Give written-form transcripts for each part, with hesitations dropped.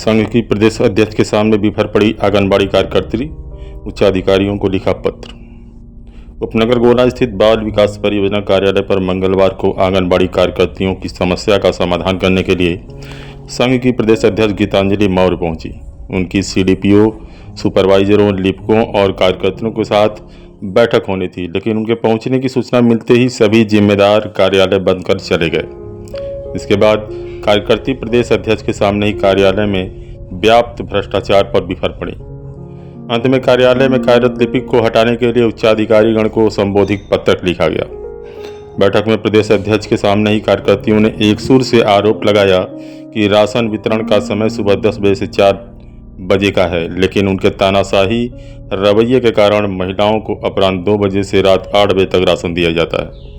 संघ की प्रदेश अध्यक्ष के सामने बिफर पड़ी आंगनबाड़ी कार्यकर्त्री, उच्चाधिकारियों को लिखा पत्र। उपनगर गोला स्थित बाल विकास परियोजना कार्यालय पर मंगलवार को आंगनबाड़ी कार्यकर्तियों की समस्या का समाधान करने के लिए संघ की प्रदेश अध्यक्ष गीतांजलि मौर्य पहुंची। उनकी सीडीपीओ, सुपरवाइजरों, लिपिकों और कार्यकर्तियों के साथ बैठक होनी थी, लेकिन उनके पहुंचने की सूचना मिलते ही सभी जिम्मेदार कार्यालय बंद कर चले गए। इसके बाद कार्यकर्ती प्रदेश अध्यक्ष के सामने ही कार्यालय में व्याप्त भ्रष्टाचार पर बिफर पड़ी। अंत में कार्यालय में कार्यरत लिपिक को हटाने के लिए उच्चाधिकारीगण को संबोधित पत्र लिखा गया। बैठक में प्रदेश अध्यक्ष के सामने ही कार्यकर्तियों ने एक सुर से आरोप लगाया कि राशन वितरण का समय सुबह 10 बजे से 4 बजे का है, लेकिन उनके तानाशाही रवैये के कारण महिलाओं को अपराह्न 2 बजे से रात 8 बजे तक राशन दिया जाता है।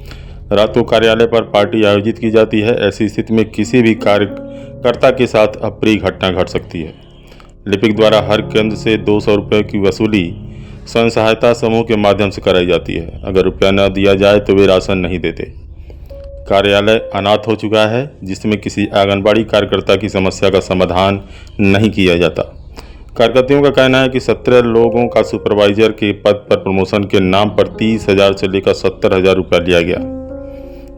रात को कार्यालय पर पार्टी आयोजित की जाती है। ऐसी स्थिति में किसी भी कार्यकर्ता के साथ अप्रिय घटना घट सकती है। लिपिक द्वारा हर केंद्र से 200 रुपये की वसूली स्वयं सहायता समूह के माध्यम से कराई जाती है। अगर रुपया न दिया जाए तो वे राशन नहीं देते। कार्यालय अनाथ हो चुका है, जिसमें किसी आंगनबाड़ी कार्यकर्ता की समस्या का समाधान नहीं किया जाता। कार्यकर्तियों का कहना है कि 17 लोगों का सुपरवाइजर के पद पर प्रमोशन के नाम पर 30,000 से लेकर 70,000 रुपया लिया गया,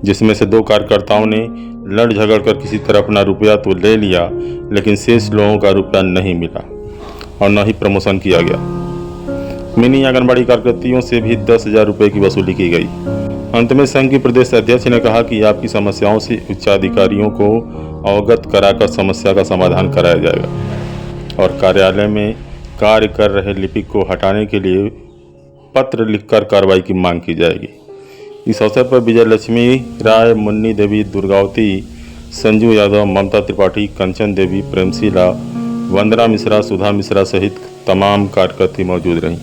जिसमें से 2 कार्यकर्ताओं ने लड़ झगड़ कर किसी तरह अपना रुपया तो ले लिया, लेकिन शेष लोगों का रुपया नहीं मिला और न ही प्रमोशन किया गया। मिनी आंगनबाड़ी कार्यकर्तियों से भी 10,000 रुपये की वसूली की गई। अंत में संघ की प्रदेश अध्यक्ष ने कहा कि आपकी समस्याओं से उच्चाधिकारियों को अवगत कराकर समस्या का समाधान कराया जाएगा और कार्यालय में कार्य कर रहे लिपिक को हटाने के लिए पत्र लिखकर कार्रवाई की मांग की जाएगी। इस अवसर पर विजय लक्ष्मी राय, मुन्नी देवी, दुर्गावती, संजू यादव, ममता त्रिपाठी, कंचन देवी, प्रेमशीला, वंदना मिश्रा, सुधा मिश्रा सहित तमाम कार्यकर्ती मौजूद रहीं।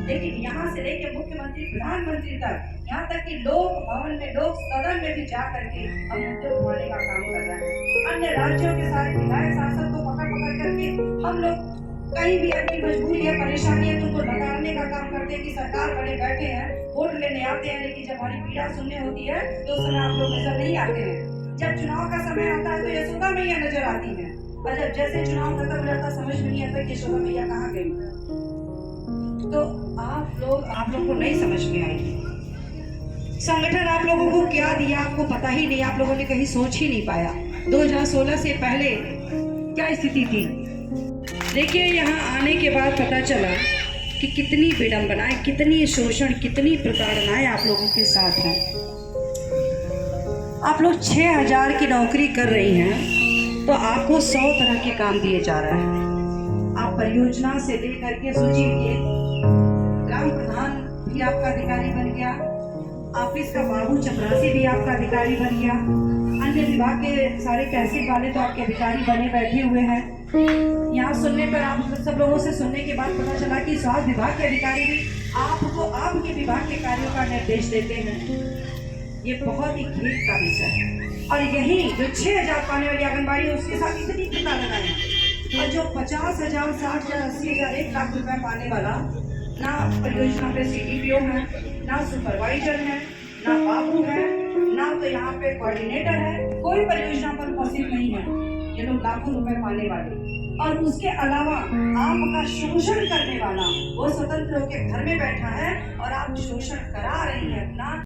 लेकिन यहाँ से लेकर मुख्यमंत्री, प्रधानमंत्री तक, यहाँ तक कि लोक भवन में, लोक सदन में भी जा करके हम मुद्दे उठाने का काम कर रहे हैं। अन्य राज्यों के सारे विधायक सांसद को पकड़ करके हम लोग कहीं भी अपनी मजबूरी है, परेशानी है तो उनको नकारने का काम करते हैं कि सरकार बने बैठे हैं, वोट लेने आते हैं, लेकिन जब हमारी पीड़ा सुनने होती है तो उस समय आप लोग नजर नहीं आते हैं। जब चुनाव का समय आता है तो यशोदा मैया नजर आती है, और जब जैसे चुनाव खत्म हो जाता समझ में नहीं आता कि यशोदा मैया कहाँ गई। तो आप लोग को नहीं समझ में आएगी। संगठन आप लोगों को क्या दिया आपको पता ही नहीं, आप लोगों ने कहीं सोच ही नहीं पाया। 2016 से पहले क्या स्थिति थी। देखिए, यहाँ आने के बाद पता चला कि कितनी विडंबनाएं, कितनी शोषण, कितनी प्रताड़नाएं आप लोगों के साथ हैं। आप लोग 6,000 की नौकरी कर रही हैं तो आपको 100 तरह के काम दिए जा रहे हैं। आप परियोजना से लेकर के सोचिए, ग्राम प्रधान भी आपका अधिकारी बन गया, ऑफिस का बाबू चपरासी भी आपका अधिकारी बन गया, अन्य विभाग के सारे तहसील वाले तो आपके अधिकारी बने बैठे हुए हैं। यहाँ सुनने पर आप सब लोगों से सुनने के बाद पता चला कि स्वास्थ्य विभाग के अधिकारी भी आपको आपके विभाग के कार्यों का निर्देश देते हैं। ये बहुत ही खेद का विषय है। और यही जो 6,000 पाने वाली आंगनबाड़ी उसके साथ इतनी प्रताड़ना है, और जो 50,000, 60,000, 80,000, 1 लाख रुपए पाने वाला, ना परियोजना पे सीडीपीओ है, ना सुपरवाइजर है, ना बाबू है, ना तो यहाँ पे कोऑर्डिनेटर है, कोई परियोजना पर उपस्थित नहीं है। ये लोग लाखों रुपए पाने वाले, और उसके अलावा आपका शोषण करने वाला वो स्वतंत्र होकर घर में बैठा है और आप शोषण करा रही है अपना।